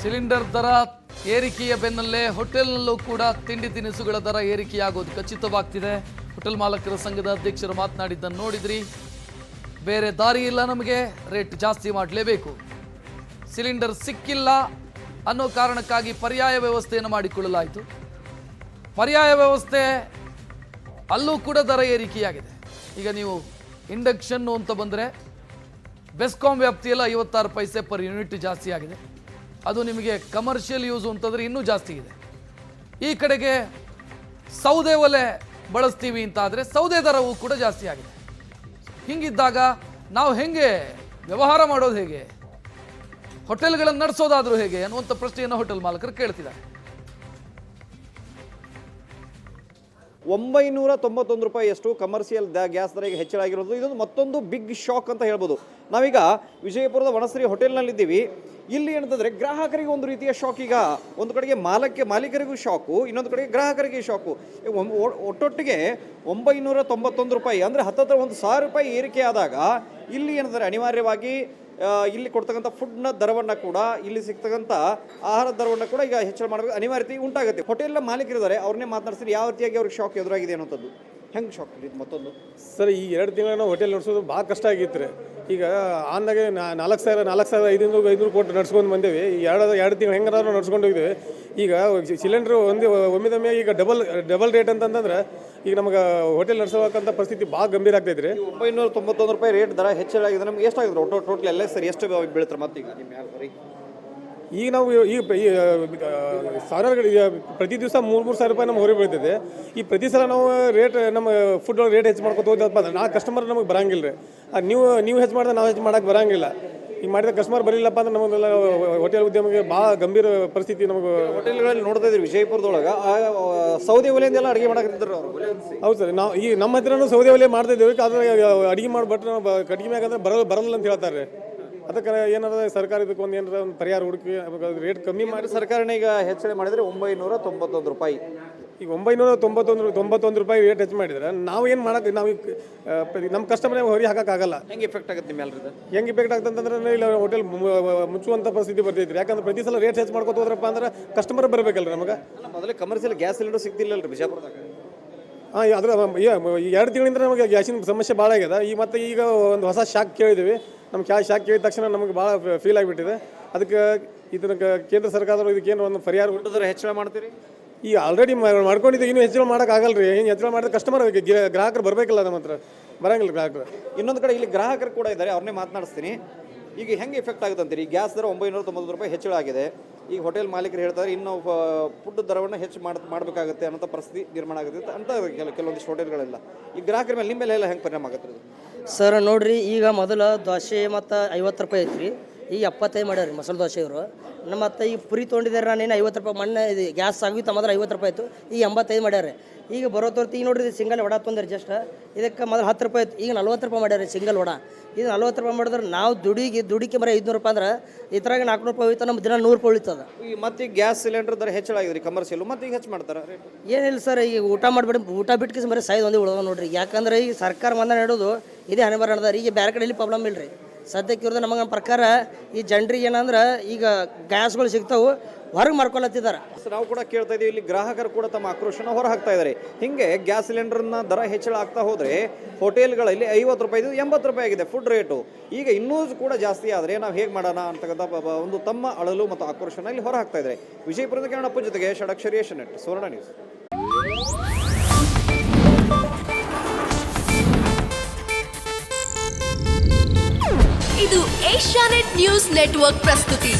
Cylinder ದರ ಏರಿಕೆಯ ಬೆನ್ನಲ್ಲೇ ಹೋಟೆಲ್ನಲ್ಲೂ ಕೂಡ ತಿಂಡಿ ತಿನಿಸುಗಳ ದರ ಏರಿಕೆಯಾಗೋದು ಖಚಿತವಾಗ್ತಿದೆ. ಹೋಟೆಲ್ ಮಾಲಕರ ಸಂಘದ ಅಧ್ಯಕ್ಷರು ಮಾತನಾಡಿದ್ದನ್ನು ನೋಡಿದ್ರಿ. ಬೇರೆ ದಾರಿ ಇಲ್ಲ, ನಮಗೆ ರೇಟ್ ಜಾಸ್ತಿ ಮಾಡಲೇಬೇಕು. ಸಿಲಿಂಡರ್ ಸಿಕ್ಕಿಲ್ಲ ಅನ್ನೋ ಕಾರಣಕ್ಕಾಗಿ ಪರ್ಯಾಯ ವ್ಯವಸ್ಥೆಯನ್ನು ಮಾಡಿಕೊಳ್ಳಲಾಯಿತು. ಪರ್ಯಾಯ ವ್ಯವಸ್ಥೆ ಅಲ್ಲೂ ಕೂಡ ದರ ಏರಿಕೆಯಾಗಿದೆ. ಈಗ ನೀವು ಇಂಡಕ್ಷನ್ನು ಅಂತ ಬಂದರೆ ಬೆಸ್ಕಾಂ ವ್ಯಾಪ್ತಿಯಲ್ಲ 56 ಪೈಸೆ ಪರ್ ಯೂನಿಟ್ ಜಾಸ್ತಿ ಆಗಿದೆ. ಅದು ನಿಮಗೆ ಕಮರ್ಷಿಯಲ್ ಯೂಸು ಅಂತಂದರೆ ಇನ್ನೂ ಜಾಸ್ತಿ ಇದೆ. ಈ ಕಡೆಗೆ ಸೌದೆ ಒಲೆ ಬಳಸ್ತೀವಿ ಅಂತಾದರೆ ಸೌದೆ ದರವೂ ಕೂಡ ಜಾಸ್ತಿ ಆಗಿದೆ. ಹೀಗಿದ್ದಾಗ ನಾವು ಹೇಗೆ ವ್ಯವಹಾರ ಮಾಡೋದು, ಹೇಗೆ ಹೋಟೆಲ್ಗಳನ್ನು ನಡೆಸೋದಾದರೂ ಹೇಗೆ ಅನ್ನುವಂಥ ಪ್ರಶ್ನೆಯನ್ನು ಹೋಟೆಲ್ ಮಾಲಕರು ಕೇಳ್ತಿದ್ದಾರೆ. 991 ರೂಪಾಯಿಯಷ್ಟು ಕಮರ್ಷಿಯಲ್ ಗ್ಯಾಸ್ ದರ ಈಗ ಹೆಚ್ಚಳ ಆಗಿರೋದು ಇದೊಂದು ಮತ್ತೊಂದು ಬಿಗ್ ಶಾಕ್ ಅಂತ ಹೇಳ್ಬೋದು. ನಾವೀಗ ವಿಜಯಪುರದ ವನಶ್ರೀ ಹೋಟೆಲ್ನಲ್ಲಿದ್ದೀವಿ. ಇಲ್ಲಿ ಏನಂತಂದರೆ ಗ್ರಾಹಕರಿಗೆ ಒಂದು ರೀತಿಯ ಶಾಕ್. ಈಗ ಒಂದು ಕಡೆಗೆ ಮಾಲೀಕರಿಗೂ ಶಾಕು, ಇನ್ನೊಂದು ಕಡೆಗೆ ಗ್ರಾಹಕರಿಗೆ ಶಾಕು. ಒಟ್ಟೊಟ್ಟಿಗೆ 991 ರೂಪಾಯಿ ಅಂದರೆ ಹತ್ತತ್ರ 1,000 ರೂಪಾಯಿ ಏರಿಕೆ ಆದಾಗ ಇಲ್ಲಿ ಏನಂದರೆ ಅನಿವಾರ್ಯವಾಗಿ ಇಲ್ಲಿ ಕೊಡ್ತಕ್ಕಂಥ ಫುಡ್ನ ದರವನ್ನು ಕೂಡ, ಇಲ್ಲಿ ಸಿಗ್ತಕ್ಕಂಥ ಆಹಾರದ ದರವನ್ನು ಕೂಡ ಈಗ ಹೆಚ್ಚಳ ಮಾಡಬೇಕು, ಅನಿವಾರ್ಯತೆ ಉಂಟಾಗುತ್ತೆ. ಹೋಟೆಲ್ನ ಮಾಲೀಕರಿದ್ದಾರೆ, ಅವ್ರನ್ನೇ ಮಾತನಾಡ್ತೀರಿ. ಯಾವ ರೀತಿಯಾಗಿ ಅವ್ರಿಗೆ ಶಾಕ್ ಎದುರಾಗಿದೆ ಅನ್ನೋಂಥದ್ದು ಹೆಂಗೆ ಶಾಕ್ ಇದು ಮತ್ತೊಂದು? ಸರ್, ಈ 2 ತಿಂಗಳು ನಾವು ಹೋಟೆಲ್ ನಡೆಸೋದು ಭಾಳ ಕಷ್ಟ ಆಗಿತ್ತು ರೀ. ಈಗ ಆನ್ದಾಗೆ 4,500 ಕೊಟ್ಟು ನಡ್ಸ್ಕೊಂಡು ಬಂದೇವಿ. ಈ ಎರಡು ತಿಂಗಳು ಹೆಂಗಾದ್ರೂ ನಡ್ಸ್ಕೊಂಡು ಹೋಗಿದ್ದೇವೆ. ಈಗ ಸಿಲಿಂಡ್ರು ಒಮ್ಮಿದೊಮ್ಮೆ ಈಗ ಡಬಲ್ ರೇಟ್ ಅಂತಂದ್ರೆ ಈಗ ನಮಗೆ ಹೋಟೆಲ್ ನಡೆಸೋಕ್ಕಂಥ ಪರಿಸ್ಥಿತಿ ಭಾಳ ಗಂಭೀರ ಆಗ್ತೈತೆ ರೀ. 991 ರೂಪಾಯಿ ರೇಟ್ ದರ ಹೆಚ್ಚಳಾಗಿದೆ. ನಮ್ಗೆ ಎಷ್ಟಾಗಿದ್ರು ಟೋಟಲ್ ಎಲ್ಲ ಸರಿ ಎಷ್ಟು ಬೀಳ್ತಾರೆ ಮತ್ತೆ ಈಗ ನಿಮ್ಮ ಯಾರು ಬರೀ? ಈಗ ನಾವು ಈ ಸಾವಿರ ಪ್ರತಿ ದಿವಸ 3,000 ರೂಪಾಯಿ ನಮ್ಗೆ ಹೊರಗೆ ಬೀಳ್ತಿದೆ. ಈ ಪ್ರತಿ ಸಲ ನಾವು ನಮ್ಮ ಫುಡ್ ರೇಟ್ ಹೆಚ್ಚು ಮಾಡ್ಕೊತ ಹೋದಪ್ಪ ಅಂದ್ರೆ ನಾವು ಕಸ್ಟಮರ್ ನಮಗೆ ಬರಂಗಿಲ್ಲ ರೀ. ನೀವು ಹೆಚ್ಚು ಮಾಡಿದ್ರೆ ನಾವು ಹೆಚ್ಚು ಮಾಡೋಕ್ಕೆ ಬರಂಗಿಲ್ಲ. ಈಗ ಮಾಡಿದ ಕಸ್ಟಮರ್ ಬರಲಿಲ್ಲಪ್ಪ ಅಂದ್ರೆ ನಮಗೆಲ್ಲ ಹೋಟೆಲ್ ಉದ್ಯಮಕ್ಕೆ ಭಾಳ ಗಂಭೀರ ಪರಿಸ್ಥಿತಿ. ನಮಗೆ ಹೋಟೆಲ್ಗಳಲ್ಲಿ ನೋಡ್ತಾ ಇದ್ರಿ ವಿಜಯಪುರದೊಳಗೆ ಸೌದೆ ಒಲೆಯಿಂದೆಲ್ಲ ಅಡುಗೆ ಮಾಡಕತ್ತಿದ್ರು ಅವರು. ಹೌದು ಸರ್, ನಾವು ಈ ನಮ್ಮ ಹತ್ರನೂ ಸೌದೆ ಒಲೆ ಮಾಡ್ತಾ ಇದ್ದೇವೆ. ಆದರೆ ಅಡುಗೆ ಮಾಡಿಬಿಟ್ರೆ ನಾವು ಕಡಿಮೆ ಯಾಕಂದ್ರೆ ಬರಲ್ಲ ಅಂತ ಹೇಳ್ತಾರೆ. ಅದಕ್ಕೆ ಏನಾರ ಸರ್ಕಾರ ಇದಕ್ಕೆ ಏನಾರ ಒಂದು ಪರಿಹಾರ ಹುಡುಕಿ ರೇಟ್ ಕಮ್ಮಿ ಮಾಡಿ. ಸರ್ಕಾರನೇ ಈಗ ಹೆಚ್ಚಳ ಮಾಡಿದರೆ 991 ರೂಪಾಯಿ. ಈಗ 991 ರೂಪಾಯಿ ರೇಟ್ ಹೆಚ್ಚು ಮಾಡಿದ್ರೆ ನಾವು ಏನು ಮಾಡೋಕ್ಕೆ, ನಾವು ನಮ್ಮ ಕಸ್ಟಮರ್ ಹೊರಗೆ ಹಾಕೋಕ್ಕಾಗಲ್ಲ. ಹೆಂಗೆ ಎಫೆಕ್ಟ್ ಆಗುತ್ತೆ ನಿಮ್ಮ ಎಲ್ಲರದ್ದು? ಹೆಂಗೆ ಎಫೆಕ್ಟ್ ಆಗ್ತದೆ ಅಂತಂದ್ರೆ ಇಲ್ಲ ಹೋಟೆಲ್ ಮುಚ್ಚುವಂಥ ಪರಿಸ್ಥಿತಿ ಬರ್ತೈತ್ರಿ. ಯಾಕಂದ್ರೆ ಪ್ರತಿ ಸಲ ರೇಟ್ ಹೆಚ್ಚು ಮಾಡ್ಕೊತ ಹೋದ್ರಪ್ಪ ಅಂದ್ರೆ ಕಸ್ಟಮರ್ ಬರಬೇಕಲ್ಲ ನಮಗೆ. ಮೊದಲೇ ಕಮರ್ಷಿಯಲ್ ಗ್ಯಾಸ್ ಸಿಲಿಂಡರ್ ಸಿಗ್ತಿಲ್ಲ ರೀ ಬಿಜಾಪುರದಾಗ. ಹಾಂ, ಅದ್ರ 2 ತಿಂಗಳಿಂದ ನಮಗೆ ಗ್ಯಾಸಿನ ಸಮಸ್ಯೆ ಭಾಳ ಆಗಿದೆ. ಈಗ ಮತ್ತೆ ಈಗ ಒಂದು ಹೊಸ ಶಾಕ್ ಕೇಳಿದ್ದೀವಿ. ನಮ್ಗೆ ಶಾಕ್ ಕೇಳಿದ ತಕ್ಷಣ ನಮಗೆ ಭಾಳ ಫೀಲ್ ಆಗಿಬಿಟ್ಟಿದೆ. ಅದಕ್ಕೆ ಇದಕ್ಕೆ ಕೇಂದ್ರ ಸರ್ಕಾರದವರು ಇದಕ್ಕೇನು ಒಂದು ಪರಿಹಾರ ಊಟದ ಹೆಚ್ಚಳ ಮಾಡ್ತೀರಿ? ಈಗ ಆಲ್ರೆಡಿ ಮಾಡ್ಕೊಂಡಿದ್ದೀವಿ, ಇನ್ನೂ ಹೆಚ್ಚಳ ಮಾಡೋಕ್ಕಾಗಲ್ಲ ರೀ. ಏನು ಹೆಚ್ಚಳ ಮಾಡಿದ್ರೆ ಕಸ್ಟಮರ್ ಗ್ರಾಹಕರು ಬರಬೇಕಲ್ಲ, ನಮ್ಮ ಹತ್ರ ಬರೋಂಗಿಲ್ಲ ಗ್ರಾಹಕರು. ಇನ್ನೊಂದು ಕಡೆ ಇಲ್ಲಿ ಗ್ರಾಹಕರು ಕೂಡ ಇದ್ದಾರೆ, ಅವ್ರನ್ನೇ ಮಾತನಾಡಿಸ್ತೀನಿ. ಈಗ ಹೆಂಗೆ ಎಫೆಕ್ಟ್ ಆಗುತ್ತೆ ಅಂತೀರಿ? ಈ ಗ್ಯಾಸ್ ದರ 990 ರೂಪಾಯಿ ಹೆಚ್ಚಳ ಆಗಿದೆ. ಈಗ ಹೋಟೆಲ್ ಮಾಲೀಕರು ಹೇಳ್ತಾರೆ ಇನ್ನೂ ಫುಡ್ ದರವನ್ನು ಹೆಚ್ಚು ಮಾಡಬೇಕಾಗುತ್ತೆ ಅನ್ನೋ ಪರಿಸ್ಥಿತಿ ನಿರ್ಮಾಣ ಆಗುತ್ತೆ ಅಂತ ಕೆಲವೊಂದಿಷ್ಟು ಹೋಟೆಲ್ಗಳೆಲ್ಲ. ಈ ಗ್ರಾಹಕರ ಮೇಲೆ ನಿಮ್ಮ ಮೇಲೆ ಎಲ್ಲ ಹೆಂಗೆ ಪರಿಣಾಮ ಆಗುತ್ತೆ ಸರ್? ನೋಡಿರಿ, ಈಗ ಮೊದಲು ದೋಸೆ ಮತ್ತು 50 ರೂಪಾಯಿ ಐತ್ರಿ, ಈಗ 75 ಮಾಡ್ಯಾರ ರೀ ಮಸಾಲೆ ದೋಸೆ ಇವರು. ಮತ್ತು ಈಗ ಪುರಿ ತೊಗೊಂಡಿದ್ದಾರೆ, ನಾನೇನು 50 ರೂಪಾಯಿ ಮಣ್ಣು ಇದು ಗ್ಯಾಸ್ ಆಗಿತ್ತು ಮೊದಲು 50 ರೂಪಾಯಿ ಇತ್ತು, ಈಗ 85 ಮಾಡ್ಯಾರ. ಈಗ ಬರೋ ತೋರ್ತಿ ಈಗ ನೋಡಿರಿ ಸಿಂಗಲ್ ವಡ ತೊಂದರೆ ಜಸ್ಟ್ ಇದಕ್ಕೆ ಮೊದಲು 10 ರೂಪಾಯಿ ಇತ್ತು, ಈಗ 40 ರೂಪಾಯಿ ಮಾಡ್ಯಾರ ಸಿಂಗಲ್ ವಡ. ಇದು 40 ರೂಪಾಯಿ ಮಾಡಿದ್ರೆ ನಾವು ದುಡಿಕೆ ಬರೀ 500 ರೂಪಾಯಿ ಅಂದ್ರೆ ಇದ್ರಾಗ 400 ರೂಪಾಯಿ ಹೋಯ್ತು, ನಮ್ಮ ದಿನ 100 ರೂಪಾಯಿ ಉಳಿತದ. ಈ ಮತ್ತೆ ಗ್ಯಾಸ್ ಸಿಲಿಂಡರ್ ದರ ಹೆಚ್ಚಳ ಆಗಿದೆ ಕಮರ್ಷಿಯಲ್, ಮತ್ತೆ ಈಗ ಹೆಚ್ಚು ಮಾಡ್ತಾರೆ ರೇಟ್? ಏನಿಲ್ಲ ಸರ್, ಈಗ ಊಟ ಬಿಟ್ಟು ಬರೀ ಸಾಯ್ದು ಒಂದೇ ಉಳ್ದ ನೋಡ್ರಿ. ಯಾಕಂದ್ರೆ ಈಗ ಸರ್ಕಾರ ಮಂದ ನೆಡೋದು ಇದೇ ಹಣೆ ನಡೆದ. ಈಗ ಬೇರೆ ಕಡೆಯಲ್ಲಿ ಪ್ರಾಬ್ಲಮ್ ಇಲ್ಲ ರೀ. ಸದ್ಯಕ್ಕೆ ಇರೋದು ನಮ್ಮ ಪ್ರಕಾರ ಈ ಜನರಿಗೆ ಏನಂದ್ರೆ ಈಗ ಗ್ಯಾಸ್ಗಳು ಸಿಗ್ತಾವೆ, ಹೊರಗೆ ಮಾಡ್ಕೊಳತ್ತಿದ್ದಾರೆ. ನಾವು ಕೂಡ ಕೇಳ್ತಾ ಇದ್ದೀವಿ, ಇಲ್ಲಿ ಗ್ರಾಹಕರು ಕೂಡ ತಮ್ಮ ಆಕ್ರೋಶನ ಹೊರ ಹಾಕ್ತಾ ಇದ್ದಾರೆ. ಹಿಂಗೆ ಗ್ಯಾಸ್ ಸಿಲಿಂಡರ್ನ ದರ ಹೆಚ್ಚಳ ಆಗ್ತಾ ಹೋದರೆ ಹೋಟೆಲ್ಗಳಲ್ಲಿ 50 ರೂಪಾಯಿ 80 ರೂಪಾಯಿ ಆಗಿದೆ ಫುಡ್ ರೇಟು. ಈಗ ಇನ್ನೂ ಕೂಡ ಜಾಸ್ತಿ ಆದರೆ ನಾವು ಹೇಗೆ ಮಾಡೋಣ ಅಂತಕ್ಕಂಥ ಒಂದು ತಮ್ಮ ಅಳಲು ಮತ್ತು ಆಕ್ರೋಶನ ಇಲ್ಲಿ ಹೊರ ಹಾಕ್ತಾ ಇದ್ದಾರೆ. ವಿಜಯಪುರದ ಕಿರಣಪ್ಪ ಜೊತೆಗೆ ಷಡಕ್ಷರಿ ಏಷ್ಯಾನೆಟ್ ಸುವರ್ಣ ನ್ಯೂಸ್. ಇದು ಏಷ್ಯಾನೆಟ್ ನ್ಯೂಸ್ ನೆಟ್ವರ್ಕ್ ಪ್ರಸ್ತುತಿ.